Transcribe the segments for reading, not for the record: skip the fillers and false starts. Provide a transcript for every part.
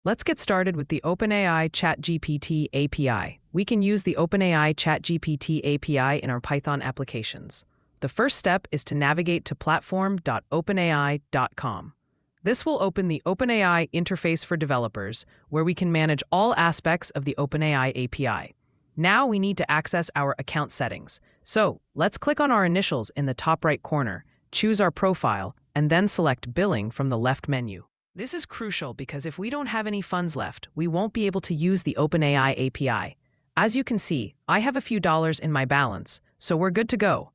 Let's get started with the OpenAI ChatGPT API. We can use the OpenAI ChatGPT API in our Python applications. The first step is to navigate to platform.openai.com. This will open the OpenAI interface for developers, where we can manage all aspects of the OpenAI API. Now we need to access our account settings. So let's click on our initials in the top right corner, choose our profile, and then select Billing from the left menu. This is crucial because if we don't have any funds left, we won't be able to use the OpenAI API. As you can see, I have a few dollars in my balance, so we're good to go.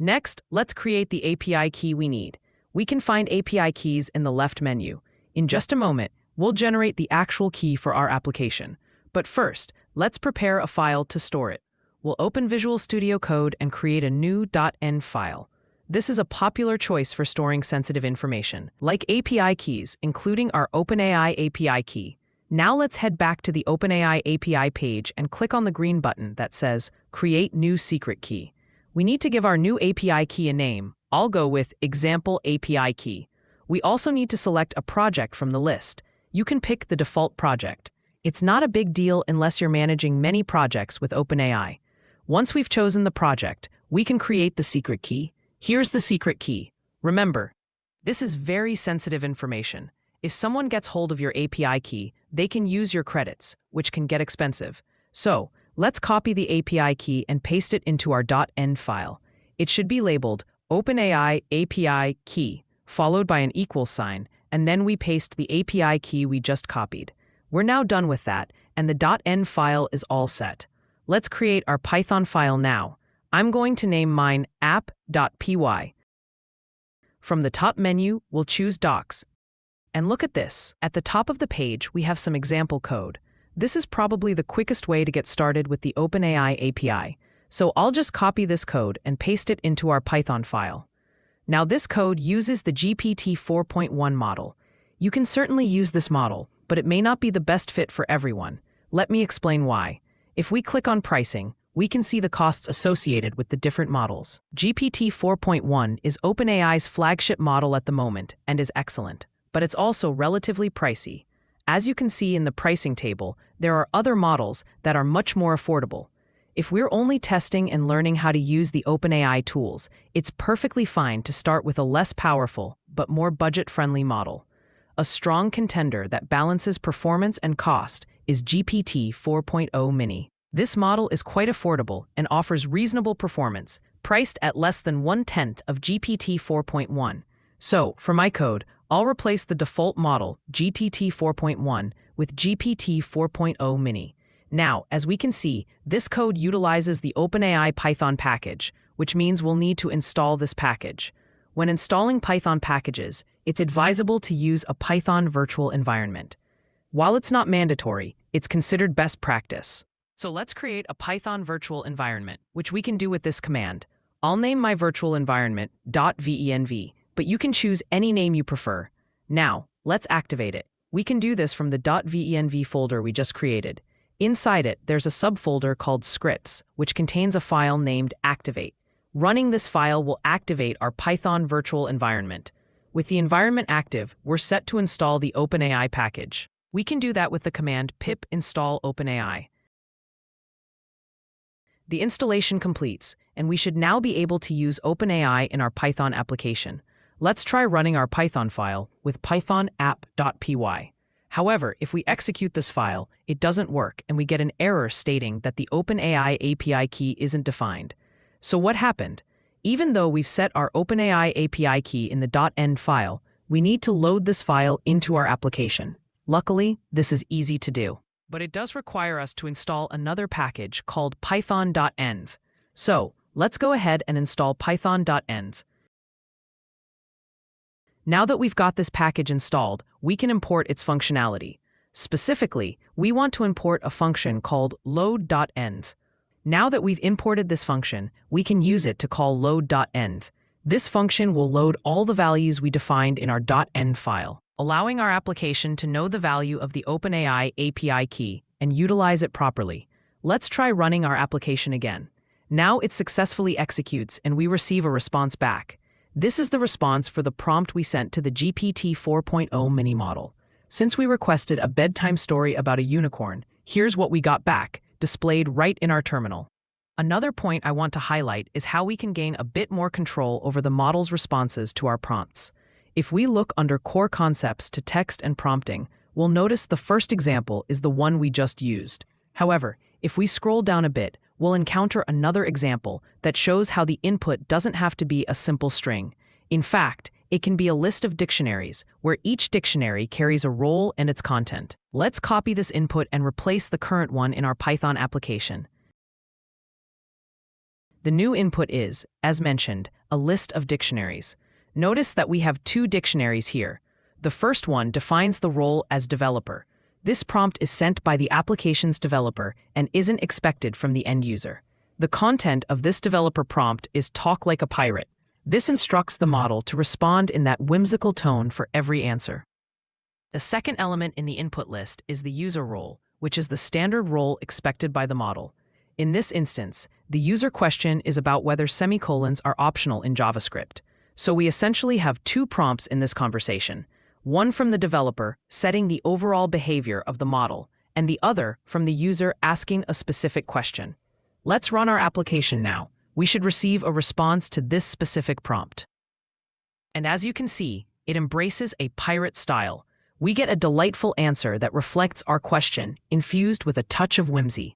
Next, let's create the API key we need. We can find API keys in the left menu. In just a moment, we'll generate the actual key for our application. But first, let's prepare a file to store it. We'll open Visual Studio Code and create a new .env file. This is a popular choice for storing sensitive information, like API keys, including our OpenAI API key. Now let's head back to the OpenAI API page and click on the green button that says Create New Secret Key. We need to give our new API key a name. I'll go with Example API Key. We also need to select a project from the list. You can pick the default project. It's not a big deal unless you're managing many projects with OpenAI. Once we've chosen the project, we can create the secret key. Here's the secret key. Remember, this is very sensitive information. If someone gets hold of your API key, they can use your credits, which can get expensive. So, let's copy the API key and paste it into our .env file. It should be labeled OpenAI API key, followed by an equal sign, and then we paste the API key we just copied. We're now done with that, and the .env file is all set. Let's create our Python file now. I'm going to name mine app.py. From the top menu, we'll choose Docs. And look at this. At the top of the page, we have some example code. This is probably the quickest way to get started with the OpenAI API. So I'll just copy this code and paste it into our Python file. Now this code uses the GPT 4.1 model. You can certainly use this model, but it may not be the best fit for everyone. Let me explain why. If we click on Pricing, we can see the costs associated with the different models. GPT 4.1 is OpenAI's flagship model at the moment and is excellent, but it's also relatively pricey. As you can see in the pricing table, there are other models that are much more affordable. If we're only testing and learning how to use the OpenAI tools, it's perfectly fine to start with a less powerful but more budget-friendly model. A strong contender that balances performance and cost is GPT 4.0 Mini. This model is quite affordable and offers reasonable performance, priced at less than 1/10 of GPT 4.1. So, for my code, I'll replace the default model, GPT 4.1, with GPT 4.0 Mini. Now, as we can see, this code utilizes the OpenAI Python package, which means we'll need to install this package. When installing Python packages, it's advisable to use a Python virtual environment. While it's not mandatory, it's considered best practice. So let's create a Python virtual environment, which we can do with this command. I'll name my virtual environment .venv, but you can choose any name you prefer. Now, let's activate it. We can do this from the .venv folder we just created. Inside it, there's a subfolder called scripts, which contains a file named activate. Running this file will activate our Python virtual environment. With the environment active, we're set to install the OpenAI package. We can do that with the command pip install OpenAI. The installation completes, and we should now be able to use OpenAI in our Python application. Let's try running our Python file with python app.py. However, if we execute this file, it doesn't work, and we get an error stating that the OpenAI API key isn't defined. So what happened? Even though we've set our OpenAI API key in the .env file, we need to load this file into our application. Luckily, this is easy to do. But it does require us to install another package called python.env. So, let's go ahead and install python.env. Now that we've got this package installed, we can import its functionality. Specifically, we want to import a function called load.env. Now that we've imported this function, we can use it to call load.env. This function will load all the values we defined in our .env file, allowing our application to know the value of the OpenAI API key and utilize it properly. Let's try running our application again. Now it successfully executes and we receive a response back. This is the response for the prompt we sent to the GPT 4.0 mini model. Since we requested a bedtime story about a unicorn, here's what we got back, displayed right in our terminal. Another point I want to highlight is how we can gain a bit more control over the model's responses to our prompts. If we look under Core Concepts to Text and Prompting, we'll notice the first example is the one we just used. However, if we scroll down a bit, we'll encounter another example that shows how the input doesn't have to be a simple string. In fact, it can be a list of dictionaries, where each dictionary carries a role and its content. Let's copy this input and replace the current one in our Python application. The new input is, as mentioned, a list of dictionaries. Notice that we have two dictionaries here. The first one defines the role as developer. This prompt is sent by the application's developer and isn't expected from the end user. The content of this developer prompt is "talk like a pirate." This instructs the model to respond in that whimsical tone for every answer. The second element in the input list is the user role, which is the standard role expected by the model. In this instance, the user question is about whether semicolons are optional in JavaScript. So we essentially have two prompts in this conversation, one from the developer setting the overall behavior of the model, and the other from the user asking a specific question. Let's run our application now. We should receive a response to this specific prompt. And as you can see, it embraces a pirate style. We get a delightful answer that reflects our question, infused with a touch of whimsy.